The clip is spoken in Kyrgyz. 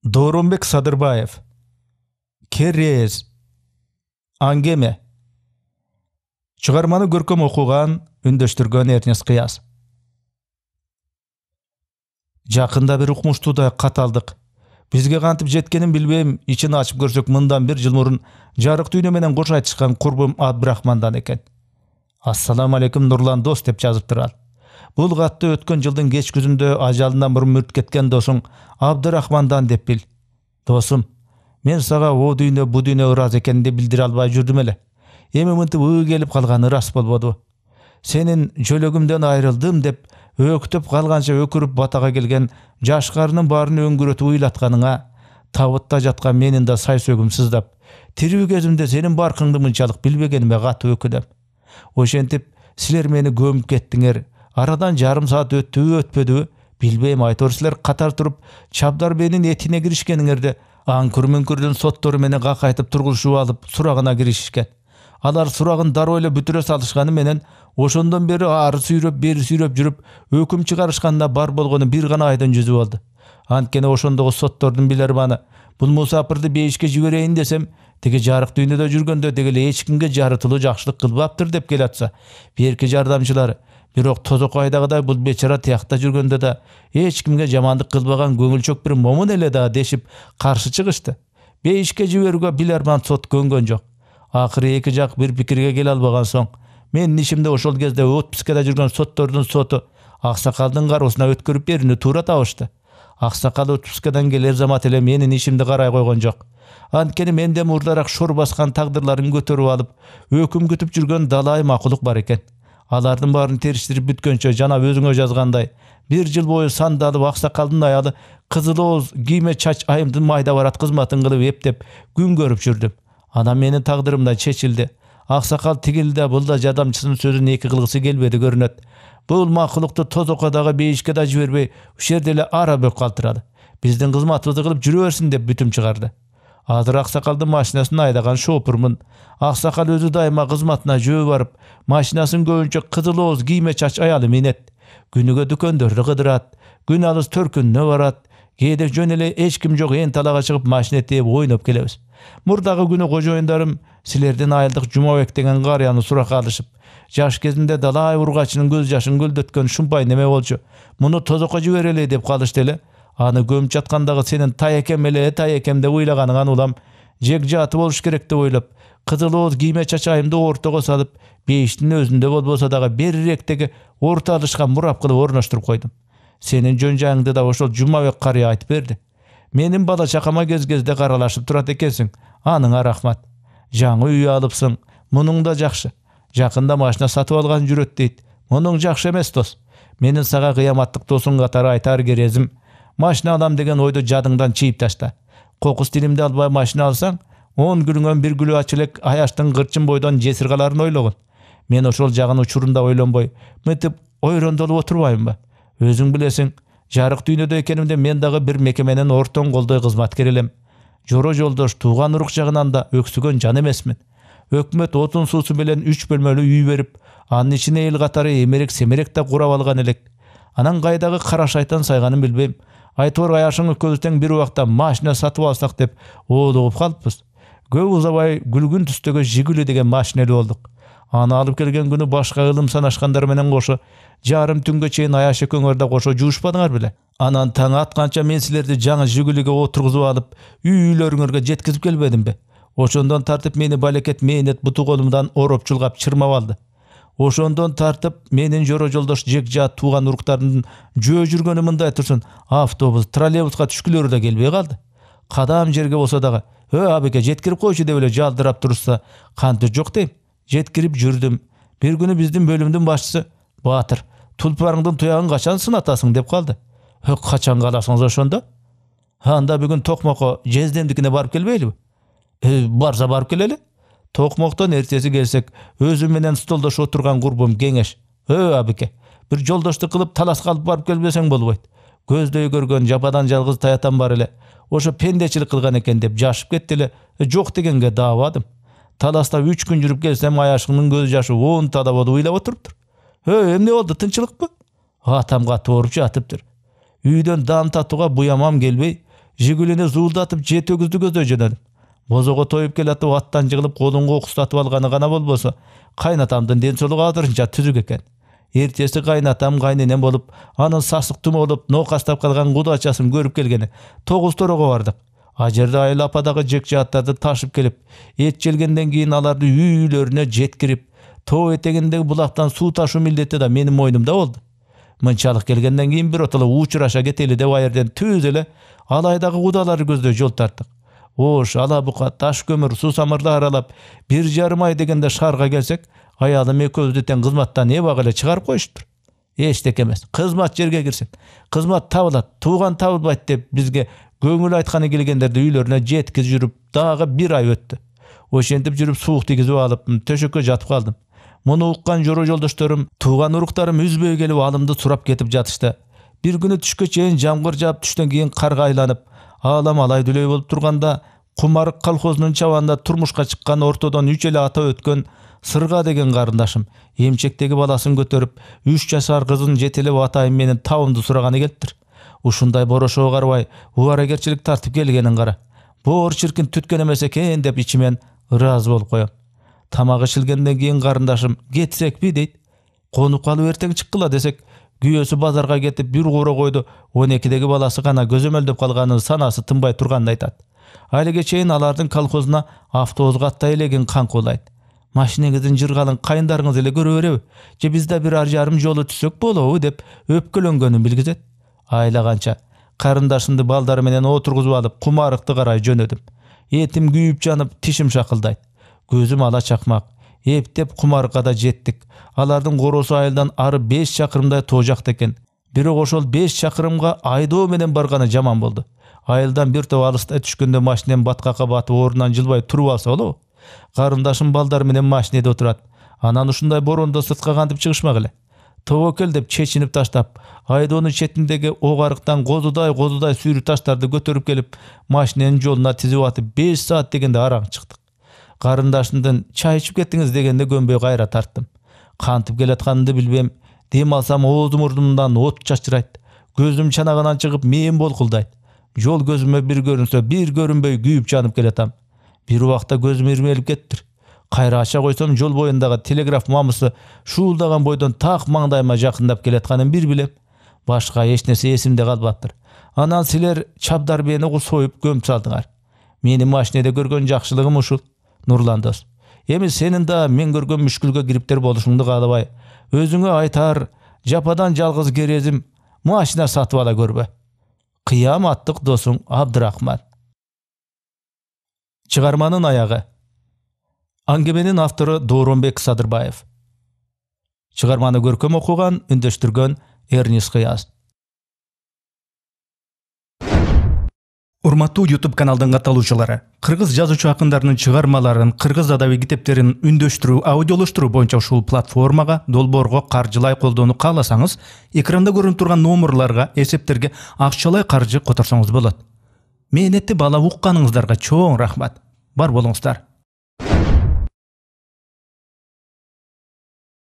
Дооронбек Садырбаев. Керез. Аңгеме. Чыгарманы көркөм окуган, үндөштүргөн Эрнест Кыяз. Жакында бир укмуштуудай кат алдык. Бизге кантип жеткенин билбейм, ичин ачып көрсөк мындан 1 жыл мурун жарык дүйнө менен кош айтышкан курбум Абдрахмандан экен. Ассаламу алейкум Нурлан дос деп жазыптыр ал. Бул катты өткөн жылдын кеч күзүндө ажалынан мурун мүрт кеткен досуң Абдрахмандан деп бил. Досум, мен сага о дүйнө бу дүйнө ырас экенин билдире албай жүрдүм эле. Эми мынтип келип калганы рас болбоду. Сенин жөлөгүмдөн айрылдым деп өктөп калганча өкүрүп батага келген жашкарынын баарын өңгүрөтүп уйлатканыңа, табытта жаткан менин да сай сөгүм сыздап, тирүү кезимде сенин баркыңды мынчалык билбегениме катуу өкүнөм. Ошентип силер мени көмүп кеттиңер. Арадан жарым саат өттүбү өтпөдүбү билбейм, айтор силер катар туруп Чабдар бейнин этине киришкениңерде аңкүр-мүңкүрдүн соттору менен какайтып тургузушуп алып сурагына киришишкен. Алар сурагын дароо эле бүтүрө салышканы менен ошондон бери ары сүйрөп, бери сүйрөп жүрүп, өкүм чыгарышканда бар болгону бир гана айдын жүзү болду. Анткени ошондогу соттордун билерманы, бул мусапырды бейишке жиберейин десем, тиги жарык дүйнөдө жүргөндө дегеле эч кимге жарытылуу жакшылык кылбаптыр деп келатса, берки жардамчылары, бирок тозокко айдагыдай бул бечара тиякта жүргөндө да эч кимге жамандык кылбаган көңүлчөк бир момун эле да дешип каршы чыгышты. Бейишке жиберүүгө билерман сот көнгөн жок. Акыры эки жак бир пикирге келе албаган соң, менин ишимде ошол кезде отпускада жүргөн соттордун соту Аксакалдын кароосуна өткөрүп берүүнү туура табышты. Аксакал отпускадан келер замат эле менин ишимди карай койгон жок. Анткени менде мурдараак шор баскан тагдырларын көтөрүп алып, өкүм күтүп жүргөн далай макулук бар экен. Алардын баарын териштирип бүткөнчө жана өзүңө жазгандай, 1 жыл бою сандалып Аксакалдын аялы кызыл ооз кийме чач айымдын майда барат кызматын кылып эптеп күн көрүп жүрдүм. Анан менин тагдырым да чечилди. Аксакал тигилде бул да жардамчысынын сөзүн эки кылгысы келбеди көрүнөт. Бул макулукту тозокко дагы бейишке да жибербей, ушерде эле ара бөк калтырады. Биздин кызматыбызды кылып жүрө берсин деп бүтүм чыгарды. Азыр Аксакалдын машинасын айдаган шопурмун. Аксакал өзү дайыма кызматына жөө барып, машинасын көбүнчө кызыл ооз кийме чач аялы минет. Күнүгө дүкөндөрдү кыдырат, күн алыс төркүнүнө барат. Кээде жөн эле эч ким жок эн талага чыгып машина тээп ойноп келебиз. Мурдагы күнү кожоюндарым силердин айылдык Жумабек деген карыяны суракка алышып, жаш кезинде далай ургачынын көз жашын көлдөткөн шумпай неме болчу. Муну тозокко жиберели деп калышты эле. Аны көмүп жаткандагы сенин таекем эле таекем деп уйлаганыңан улам жек жааты болуш керек деп ойлоп, кызыл ооз кийме чачайымды ортого салып, бейиштин өзүндө болбосо дагы берирээктеги орто алышка мурап кылып орноштуруп койдум. Сенин жөн жайыңды да ошол Жумабек карыя айтып берди. Менин бала чакама кез-кезде каралашып турат экенсиң. Аныңа рахмат. Жаңы үй алыпсың. Мунуң да жакшы. Жакында машина сатып алган жүрөт дейт. Мунуң жакшы эмес дос. Менин сага кыяматтык досуң катары айтар керезим, машина алам деген ойду жадыңдан чийип ташта. Кокус тилимди албай машина алсаң, 10 күнүнөн 1 күнү ачылек аяштын кырчын бойдон жесиргаларын ойлогон. Мен ошол жагын учурунда ойлонбой, мынтип ойрондолуп отурбаймынбы? Өзүң билесиң, жарык дүйнөдө экенимде мен дагы бир мекеменин ортон колдой кызматкер элем. Жоро жолдош тууган урук жагынан да өксүгөн жан эмесмин. Өкмөт отун суусу менен 3 бөлмөлүү үй берип, анын ичине эл катары эмерек семерек да курап алган элек. Анан кайдагы кара шайтан сайганын билбейм. Айтор аяшың экөөбүз тең бир убакта машина сатып алсак деп оолугуп калыппыз. Көп узабай Гүлгүн түстөгө Жигули деген машинели болдук. Аны алып келген күнү башка ылым санашкандар менен кошо жарым түнгө чейин аяш экөөңөр да кошо жуушпадыңар беле? Анан таң атканча мен силерди жаңы Жигулиге отургузуп алып, үйлөрүңөргө жеткизип келбедимби? Ошондон тартып мени балекет мээнет буту колумдан ороп чулгап чырмап алды. Ошондон тартып менин жоро жолдош жек жаат тууган уруктардын жөө жүргөнү мындай турсун, автобус, троллейбуска түшкүлөрү да келбей калды. Кадам жерге болсо дагы, абеке жеткирип койчу деп эле жалдырап турса, канты жок дейм. Жеткирип жүрдүм. Бир күнү биздин бөлүмдүн башчысы, Батыр, тулпарыңдын туягын качан сынатасың деп калды. Качан каласыңыз ошондо? Анда бүгүн Токмокко жездемдикине барып келбейлиби? Барса барып келели. Токмоктон эртеси келсек, өзүм менен столдош отурган курбум Кеңеш. Абеке, бир жолдоштук кылып таласка алып барып келбесең болбойт. Көздөй көргөн жападан жалгыз таятам бар эле. Ошо пендечилик кылган экен деп жашып кетти эле. Жок дегенге даабадым. Таласта 3 күн жүрүп келсем, аяшыңдын көз жашы 10 тада болуп уйлап отуруптур. Эмне болду, тынчылыкпы? Атам катып ооруп жатыптыр. Үйдөн дам татууга буямам келбей, Жигулини зуулдатып жет өгүздү көздөй жөнөдүм. Бозого тоюп келатып аттан жыгылып колунга окустатып алганы гана болбосо, кайнатамдын ден соолугу азырынча түзүк экен. Эртеси кайнатам кайненем болуп, анын сасык тумоолуп, ноокастап калган кудачасын көрүп келгени 9 торого бардык. А жерде Айыл апа дагы жек жааттарды ташып келип, эт желгенден кийин аларды үйлөрүнө жеткирип, тоо этегиндеги булактан суу ташуу милдети да менин мойнумда болду. Мынчалык келгенден кийин биротоло учураша кетели деп айырден түз эле Алайдагы кудалары көздөй жол тарттык. Ош, ала бука, таш көмүр, суу самырды аралап, 1,5 ай дегенде шаарга келсек, аялым экөөбүздү тең кызматтан эбак эле чыгарып коюштур. Эчтеке эмес. Кызмат жерге кирсин. Кызмат табылат, тууган табылбайт деп бизге көңүл айтканы келгендерди үйлөрүнө жеткиз жүрүп, дагы 1 ай өттү. Ошентип жүрүп суук тийгизип алып, төшөккө жатып калдым. Муну уккан жора жолдошторум, тууган уруктарым үзбөй келип алымды сурап кетип жатышты. Bir күнү түшкө чейин жамгыр жаап түштөн кийин карга айланып, аалам алай дүлөй болуп турганда, Кумарык колхозунун чабанда турмушка чыккан ортодон 3 эле ата өткөн Сырга деген карындашым эмчектеги баласын көтөрүп, 3 жашар кызын жетелеп атайын менен табымды сураганы келиптир. Ушундай борошого карабай, убарагерчилик тартып келгенин кара. Боор чиркин түткөн эмес экен деп ичимен ыраазы болуп коем. Тамак ишилгенден кийин карындашым кетсекпи дейт. Конуп калып эртең чыккыла десек, күйөөсү базарга кетип бир кура койду 12деги баласы гана көзөмөлдөп калганын санасы тынбай турганын айтат. Айлыга чейин алардын колхозуна автобуска аттай элегин канкуулайт. Машинеңиздин жыргалын кайындарыңыз эле көрө береби? Же бизде бир ар жарым жолу түшсөк болобу деп өпкөлөнгөнүн билгизет. Айлаганча карындашымды балдары менен отургузуп алып Кумарыкты карай жөнөдүм. Этим күйүп жанып, тишим шакылдайт. Көзүм ала чакмак. Эптеп Кумарыкка да жеттик. Алардын коросу айылдан ары 5 чакырымдай тоо жакта экен. Бирок ошол 5 чакырымга айдоо менен барганы жаман болду. Айылдан бир топ алыстай түшкөндө машинем баткакка батып орунан жылбай туруп алса болобу? Карындашым балдар менен машинеде отурат. Анан ушундай борондо сыртка кантип чыгышмак эле. Тобокел деп чечинип таштап, айдоонун четиндеги огарыктан козудай сүйрү таштарды көтөрүп келип, машиненин жолуна тизип атып 5 саат дегенде араң чыктык. Карындашымдын чай ичип кеттиңиз дегенде көнбөй кайра тарттым. Кантип келатканымды билбем. Дем алсам оозум мурдумдан от чачырайт. Көзүм чанагынан чыгып мээм болкулдайт. Жол көзүмө бир көрүнсө, бир көрүнбөй күйүп жанып келатам. Бир убакта көзүм ирмелип кеттир. Кайра ача койсом, жол боюндагы телеграф мамысы шуулдаган бойдон так маңдайыма жакындап келатканын бир билем. Башка эч нерсе эсимде калбаптыр. Анан силер Чабдар бени союп көмүп салдыңар. Менин машинеде көргөн жакшылыгым ушул. Нурлан дос. Эми сенин да мен көргөн мүшкүлгө кириптер болушуңду каалабай, өзүңө айтар, жападан жалгыз керезим, машина сатып ала көрбө. Кыяматтык досуң Абдырахман. Чыгарманын аягы. Аңгеменин автору Дооронбек Садырбаев. Чыгарманы көркөм окуган, үндөштүргөн Эрнис Кыяз. Урматтуу YouTube каналдын катталуучулары, кыргыз жазуучу акындарынын чыгармаларын, кыргыз адабий китептерин үндөштүрүү, аудиолоштуруу боюнча ушул платформага, долбоорго каржылай колдоону кааласаңыз, экранда көрүнүп турган номерларга, эсептерге акчалай каржы которсоңуз болот. Мээнетти бала укканыңыздарга чоң рахмат. Бар болуңуздар.